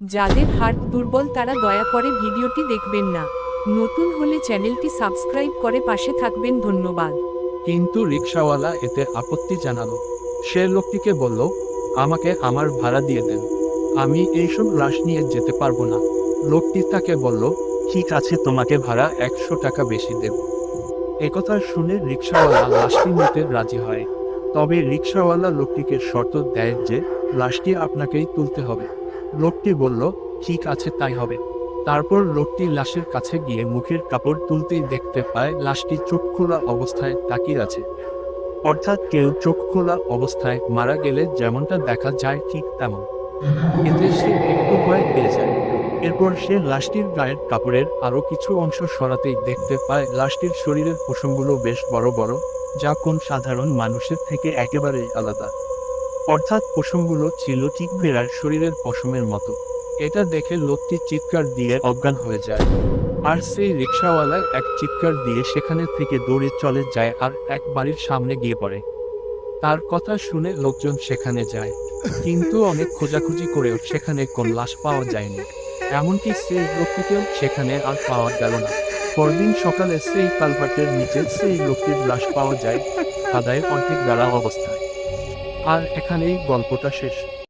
যাদের হার্ট দুর্বল তারা দয়া করে ভিডিওটি দেখবেন না। নতুন হলে চ্যানেলটি সাবস্ক্রাইব করে পাশে থাকবেন। ধন্যবাদ। কিন্তু রিকশাওয়ালা এতে আপত্তি জানালো। সে লোকটিকে বলল, আমাকে আমার ভাড়া দিয়ে দেন, আমি এইসব লাশ নিয়ে যেতে পারবো না। লোকটি তাকে বলল, ঠিক আছে, তোমাকে ভাড়া 100 টাকা বেশি দেব। একথা শুনে রিকশাওয়ালা লাশটি নিতে রাজি হয়। তবে রিকশাওয়ালা লোকটিকে শর্ত দেয় যে লাশটি আপনাকেই তুলতে হবে। লোকটি বলল, ঠিক আছে, তাই হবে। তারপর লোকটি লাশের কাছে গিয়ে মুখের কাপড় তুলতেই দেখতে পায় লাশটি চোখ খোলা অবস্থায় তাকিয়ে আছে। অর্থাৎ কেউ চোখ খোলা অবস্থায় মারা গেলে যেমনটা দেখা যায় ঠিক তেমন। এতে সে একটু ভয় পেয়ে যায়। এরপর সে লাশটির গায়ের কাপড়ের আরো কিছু অংশ সরাতেই দেখতে পায় লাশটির শরীরের পশমগুলো বেশ বড় বড়, যা কোন সাধারণ মানুষের থেকে একেবারেই আলাদা। অর্থাৎ পশমগুলো ছিল ঠিক ভেড়ার শরীরের পশমের মতো। এটা দেখে লোকটি চিৎকার দিয়ে অজ্ঞান হয়ে যায়। আর সেই রিকশাওয়ালা এক চিৎকার দিয়ে সেখানে থেকে দৌড়ে চলে যায় আর এক বাড়ির সামনে গিয়ে পড়ে। তার কথা শুনে লোকজন সেখানে যায়, কিন্তু অনেক খোঁজাখুঁজি করেও সেখানে কোন লাশ পাওয়া যায়নি। এমনকি সেই লোকটিকেও সেখানে আর পাওয়া গেল না। পরদিন সকালে সেই কালভার্টের নিচে সেই লোকটির লাশ পাওয়া যায়, কাদায় অর্ধেক গাড়া অবস্থায়। আর এখানেই গল্পটা শেষ।